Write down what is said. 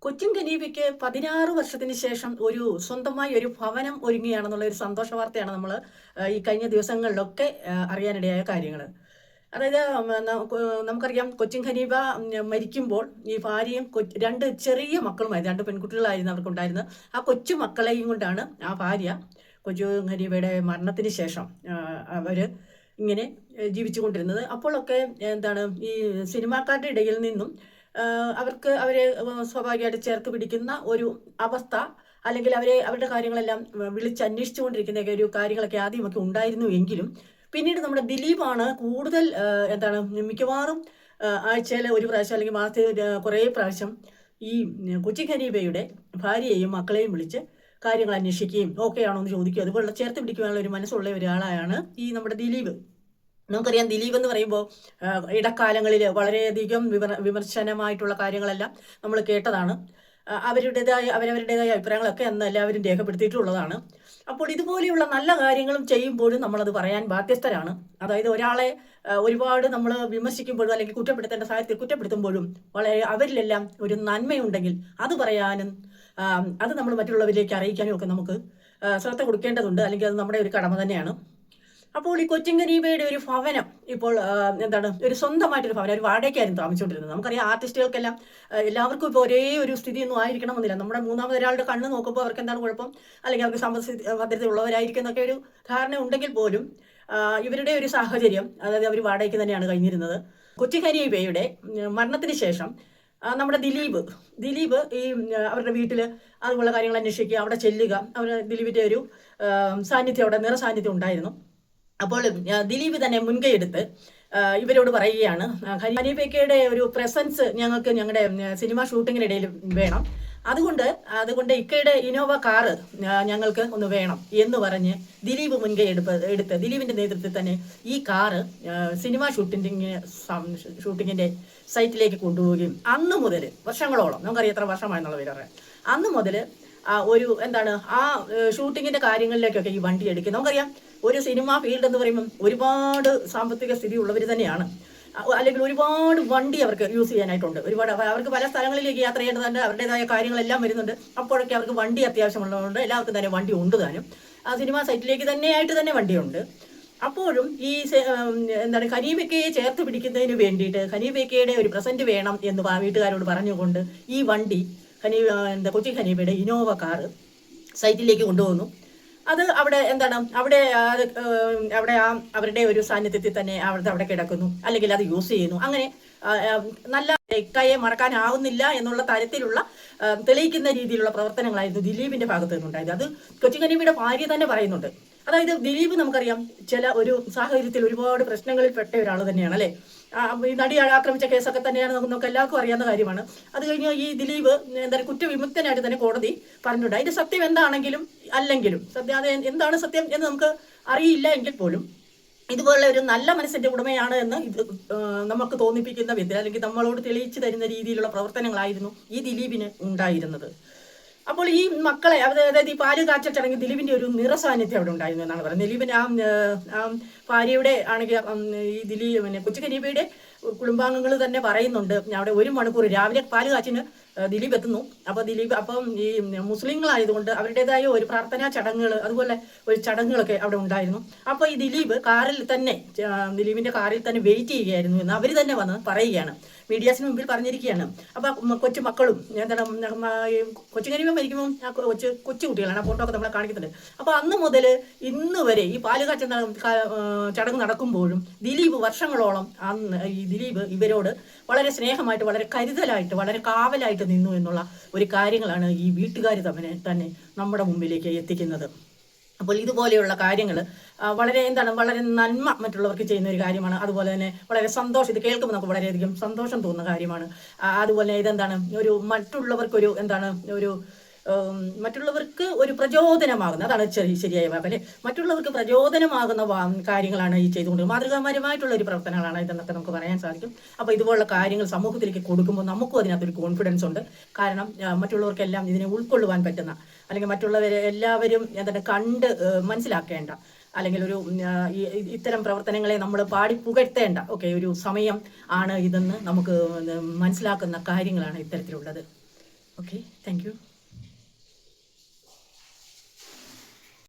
കൊച്ചിൻ ഖനീഫയ്ക്ക് 16 വർഷത്തിന് ശേഷം സ്വന്തമായി ഒരു ഭവനം ഒരുങ്ങുകയാണെന്നുള്ള ഒരു സന്തോഷ വാർത്തയാണ് നമ്മൾ ഈ കഴിഞ്ഞ ദിവസങ്ങളിലൊക്കെ അറിയാനിടയായ കാര്യങ്ങൾ. അതായത് നമുക്കറിയാം, കൊച്ചിൻ ഖനീഫ മരിക്കുമ്പോൾ ഈ ഭാര്യയും രണ്ട് ചെറിയ മക്കളുമായിരുന്നു, രണ്ട് പെൺകുട്ടികളായിരുന്നു അവർക്കുണ്ടായിരുന്നത്. ആ കൊച്ചു മക്കളെയും കൊണ്ടാണ് ആ ഭാര്യ കൊച്ചിൻ ഖനീഫയുടെ മരണത്തിന് ശേഷം അവർ ഇങ്ങനെ ജീവിച്ചുകൊണ്ടിരുന്നത്. അപ്പോഴൊക്കെ ഈ സിനിമാക്കാരുടെ ഇടയിൽ നിന്നും അവരെ സ്വാഭാവികമായിട്ട് ചേർത്ത് പിടിക്കുന്ന ഒരു അവസ്ഥ, അല്ലെങ്കിൽ അവരുടെ കാര്യങ്ങളെല്ലാം വിളിച്ചന്വേഷിച്ചുകൊണ്ടിരിക്കുന്ന ഒരു കാര്യങ്ങളൊക്കെ ആദ്യമൊക്കെ ഉണ്ടായിരുന്നു. എങ്കിലും പിന്നീട് നമ്മുടെ ദിലീപാണ് കൂടുതൽ മിക്കവാറും ആഴ്ചയിൽ ഒരു പ്രാവശ്യം അല്ലെങ്കിൽ മാസത്തിൽ കുറേ പ്രാവശ്യം ഈ കൊച്ചി ഖനീഫയുടെ ഭാര്യയെയും മക്കളെയും വിളിച്ച് കാര്യങ്ങൾ അന്വേഷിക്കുകയും ഓക്കെ ആണോ എന്ന് ചോദിക്കുകയും അതുപോലെ ചേർത്ത് പിടിക്കുവാനുള്ള ഒരു മനസ്സുള്ള ഒരാളാണ് ഈ നമ്മുടെ ദിലീപ്. നമുക്കറിയാം, ദിലീപ് എന്ന് പറയുമ്പോൾ ഇടക്കാലങ്ങളിൽ വളരെയധികം വിമർശനമായിട്ടുള്ള കാര്യങ്ങളെല്ലാം നമ്മൾ കേട്ടതാണ്. അവരവരുടേതായ അഭിപ്രായങ്ങളൊക്കെ അന്ന് എല്ലാവരും രേഖപ്പെടുത്തിയിട്ടുള്ളതാണ്. അപ്പോൾ ഇതുപോലെയുള്ള നല്ല കാര്യങ്ങളും ചെയ്യുമ്പോഴും നമ്മളത് പറയാൻ ബാധ്യസ്ഥരാണ്. അതായത് ഒരാളെ ഒരുപാട് നമ്മൾ വിമർശിക്കുമ്പോഴും അല്ലെങ്കിൽ കുറ്റപ്പെടുത്തേണ്ട സാഹചര്യത്തിൽ കുറ്റപ്പെടുത്തുമ്പോഴും അവരിലെല്ലാം ഒരു നന്മയുണ്ടെങ്കിൽ അത് പറയാനും അത് നമ്മൾ മറ്റുള്ളവരിലേക്ക് അറിയിക്കാനും ഒക്കെ നമുക്ക് ശ്രദ്ധ കൊടുക്കേണ്ടതുണ്ട്, അല്ലെങ്കിൽ അത് നമ്മുടെ ഒരു കടമ തന്നെയാണ്. അപ്പോൾ ഈ കൊച്ചിൻ ഖനീഫയുടെ ഒരു ഭവനം ഇപ്പോൾ ഒരു സ്വന്തമായിട്ടൊരു ഭവനം, ഒരു വാടകയ്ക്കായിരുന്നു താമസിച്ചുകൊണ്ടിരുന്നത്. നമുക്കറിയാം, ആർട്ടിസ്റ്റുകൾക്കെല്ലാം എല്ലാവർക്കും ഇപ്പോൾ ഒരേ ഒരു സ്ഥിതിയൊന്നും ആയിരിക്കണമെന്നില്ല. നമ്മുടെ മൂന്നാമതൊരാളുടെ കണ്ണ് നോക്കുമ്പോൾ അവർക്ക് എന്താണ് കുഴപ്പം, അല്ലെങ്കിൽ അവർക്ക് സമ്പദ് ഭദ്രത ഉള്ളവരായിരിക്കും എന്നൊക്കെ ഒരു ധാരണ ഉണ്ടെങ്കിൽ പോലും ഇവരുടെ ഒരു സാഹചര്യം, അതായത് അവർ വാടകയ്ക്ക് തന്നെയാണ് കഴിഞ്ഞിരുന്നത്. കൊച്ചിൻ ഖനീഫയുടെ മരണത്തിന് ശേഷം നമ്മുടെ ദിലീപ് ഈ അവരുടെ വീട്ടിൽ അതുപോലെ കാര്യങ്ങൾ അന്വേഷിക്കുക, അവിടെ ചെല്ലുക. ദിലീപിന്റെ ഒരു സാന്നിധ്യം, അവിടെ നിറസാന്നിധ്യം ഉണ്ടായിരുന്നു. അപ്പോൾ ദിലീപ് തന്നെ മുൻകൈ എടുത്ത് ഇവരോട് പറയുകയാണ്, ഖനീഫയ്ക്കയുടെ ഒരു പ്രസൻസ് ഞങ്ങൾക്ക് ഞങ്ങളുടെ സിനിമ ഷൂട്ടിങ്ങിനിടയിൽ വേണം, അതുകൊണ്ട് ഇക്കയുടെ ഇന്നോവ കാറ് ഞങ്ങൾക്ക് ഒന്ന് വേണം എന്ന് പറഞ്ഞ് ദിലീപ് മുൻകൈ എടുത്ത് ദിലീപിന്റെ നേതൃത്വത്തിൽ തന്നെ ഈ കാറ് സിനിമ ഷൂട്ടിങ്ങിന്റെ സൈറ്റിലേക്ക് കൊണ്ടുപോവുകയും അന്ന് മുതൽ വർഷങ്ങളോളം, നമുക്കറിയാം എത്ര വർഷമായെന്നുള്ള പേര് പറയാം, അന്ന് മുതൽ ആ ഷൂട്ടിങ്ങിന്റെ കാര്യങ്ങളിലേക്കൊക്കെ ഈ വണ്ടി എടുക്കുക. നമുക്കറിയാം, ഒരു സിനിമ ഫീൽഡ് എന്ന് പറയുമ്പോൾ ഒരുപാട് സാമ്പത്തിക സ്ഥിതി ഉള്ളവർ തന്നെയാണ്, അല്ലെങ്കിൽ ഒരുപാട് വണ്ടി അവർക്ക് യൂസ് ചെയ്യാനായിട്ടുണ്ട്. ഒരുപാട് അവർക്ക് പല സ്ഥലങ്ങളിലേക്ക് യാത്ര ചെയ്യേണ്ടതുണ്ട്, അവരുടേതായ കാര്യങ്ങളെല്ലാം വരുന്നുണ്ട്. അപ്പോഴൊക്കെ അവർക്ക് വണ്ടി അത്യാവശ്യമുള്ളതുകൊണ്ട് എല്ലാവർക്കും തന്നെ വണ്ടി ഉണ്ട് താനും. ആ സിനിമ സൈറ്റിലേക്ക് തന്നെ വണ്ടിയുണ്ട്. അപ്പോഴും ഈ ഖനീഫയ്ക്കയെ ചേർത്ത് പിടിക്കുന്നതിന് വേണ്ടിയിട്ട് ഖനീഫയ്ക്കയുടെ ഒരു പ്രസന്റ് വേണം എന്ന് വീട്ടുകാരോട് പറഞ്ഞുകൊണ്ട് ഈ വണ്ടി കൊച്ചി ഖനീഫയുടെ ഇന്നോവ കാറ് സൈറ്റിലേക്ക് കൊണ്ടുപോകുന്നു. അത് അവിടെ അവരുടെ ഒരു സാന്നിധ്യത്തിൽ തന്നെ അവിടെ കിടക്കുന്നു, അല്ലെങ്കിൽ അത് യൂസ് ചെയ്യുന്നു. അങ്ങനെ നല്ല ഇക്കയെ മറക്കാനാവുന്നില്ല എന്നുള്ള തരത്തിലുള്ള തെളിയിക്കുന്ന രീതിയിലുള്ള പ്രവർത്തനങ്ങളായിരുന്നു ദിലീപിന്റെ ഭാഗത്തു നിന്നുണ്ടായത്. അത് കൊച്ചി ഖനീഫയുടെ ഭാര്യ തന്നെ പറയുന്നുണ്ട്. അതായത് ദിലീപ് നമുക്കറിയാം ചില ഒരു സാഹചര്യത്തിൽ ഒരുപാട് പ്രശ്നങ്ങളിൽ പെട്ട ഒരാൾ തന്നെയാണ്, അല്ലെ? ഈ നടി ആക്രമിച്ച കേസൊക്കെ തന്നെയാണ് നമുക്ക് എല്ലാവർക്കും അറിയാവുന്ന കാര്യമാണ്. അത് കഴിഞ്ഞ് ഈ ദിലീപ് കുറ്റവിമുക്തനായിട്ട് തന്നെ കോടതി പറഞ്ഞിട്ടുണ്ട്. അതിന്റെ സത്യം എന്താണെങ്കിലും അല്ലെങ്കിലും അത് എന്താണ് സത്യം എന്ന് നമുക്ക് അറിയില്ല എങ്കിൽ പോലും ഇതുപോലുള്ള ഒരു നല്ല മനസ്സിന്റെ ഉടമയാണ് എന്ന് നമുക്ക് തോന്നിപ്പിക്കുന്ന വിധത്തിൽ, അല്ലെങ്കിൽ നമ്മളോട് തെളിയിച്ചു തരുന്ന രീതിയിലുള്ള പ്രവർത്തനങ്ങളായിരുന്നു ഈ ദിലീപിന് ഉണ്ടായിരുന്നത്. അപ്പോൾ ഈ മക്കളെ, അതായത് ഈ പാല് കാച്ചൽ ചടങ്ങ് ദിലീപിന്റെ ഒരു നിറസാന്നിധ്യം അവിടെ ഉണ്ടായിരുന്നു എന്നാണ് പറയുന്നത്. ദിലീപിന്റെ ആ ഭാര്യയുടെ ആണെങ്കിൽ ഈ കൊച്ചി ഖനീഫയുടെ കുടുംബാംഗങ്ങൾ തന്നെ പറയുന്നുണ്ട്, അവിടെ 1 മണിക്കൂർ രാവിലെ പാല് കാച്ചിന് ദിലീപ് എത്തുന്നു. അപ്പം ഈ മുസ്ലിങ്ങളായതുകൊണ്ട് അവരുടേതായ ഒരു പ്രാർത്ഥനാ ചടങ്ങുകൾ, അതുപോലെ ഒരു ചടങ്ങുകളൊക്കെ അവിടെ ഉണ്ടായിരുന്നു. അപ്പോൾ ഈ ദിലീപിന്റെ കാറിൽ തന്നെ വെയിറ്റ് ചെയ്യുകയായിരുന്നു എന്ന് അവർ തന്നെ വന്ന് പറയുകയാണ്, മീഡിയാസിന് മുമ്പിൽ പറഞ്ഞിരിക്കുകയാണ്. അപ്പൊ കൊച്ചു മക്കളും കൊച്ചു ഖനീഫ മരിക്കുമ്പോൾ കൊച്ചു കുട്ടികളാണ്, ആ ഫോട്ടോ ഒക്കെ നമ്മളെ കാണിക്കുന്നുണ്ട്. അപ്പൊ അന്ന് മുതൽ ഇന്ന് വരെ ഈ പാലുകാച്ച ചടങ്ങ് നടക്കുമ്പോഴും ദിലീപ് വർഷങ്ങളോളം ഈ ദിലീപ് ഇവരോട് വളരെ സ്നേഹമായിട്ട്, വളരെ കരുതലായിട്ട്, വളരെ കാവലായിട്ട് നിന്നു എന്നുള്ള ഒരു കാര്യങ്ങളാണ് ഈ വീട്ടുകാർ തന്നെ നമ്മുടെ മുമ്പിലേക്ക് എത്തിക്കുന്നത്. അപ്പോൾ ഇതുപോലെയുള്ള കാര്യങ്ങൾ വളരെ വളരെ നന്മ മറ്റുള്ളവർക്ക് ചെയ്യുന്ന ഒരു കാര്യമാണ്. അതുപോലെ തന്നെ വളരെ സന്തോഷം, ഇത് കേൾക്കുമ്പോൾ നമുക്ക് വളരെയധികം സന്തോഷം തോന്നുന്ന കാര്യമാണ്. അതുപോലെ ഒരു മറ്റുള്ളവർക്കൊരു മറ്റുള്ളവർക്ക് ഒരു പ്രചോദനമാകുന്ന, അതാണ് ശരിയായ വാക്കല്ലേ, മറ്റുള്ളവർക്ക് പ്രചോദനമാകുന്ന കാര്യങ്ങളാണ് ഈ ചെയ്തുകൊണ്ട് മാതൃകാപരമായിട്ടുള്ള ഒരു പ്രവർത്തനങ്ങളാണ് ഇതെന്നൊക്കെ നമുക്ക് പറയാൻ സാധിക്കും. അപ്പോൾ ഇതുപോലുള്ള കാര്യങ്ങൾ സമൂഹത്തിലേക്ക് കൊടുക്കുമ്പോൾ നമുക്കും അതിനകത്തൊരു കോൺഫിഡൻസ് ഉണ്ട്. കാരണം മറ്റുള്ളവർക്കെല്ലാം ഇതിനെ ഉൾക്കൊള്ളുവാൻ പറ്റുന്ന, അല്ലെങ്കിൽ മറ്റുള്ളവരെ എല്ലാവരും കണ്ട് മനസ്സിലാക്കേണ്ട, അല്ലെങ്കിൽ ഇത്തരം പ്രവർത്തനങ്ങളെ നമ്മൾ പാടി പുകഴ്ത്തേണ്ട ഒരു സമയം ആണ് ഇതെന്ന് നമുക്ക് മനസ്സിലാക്കുന്ന കാര്യങ്ങളാണ് ഇത്തരത്തിലുള്ളത്. Okay, thank you.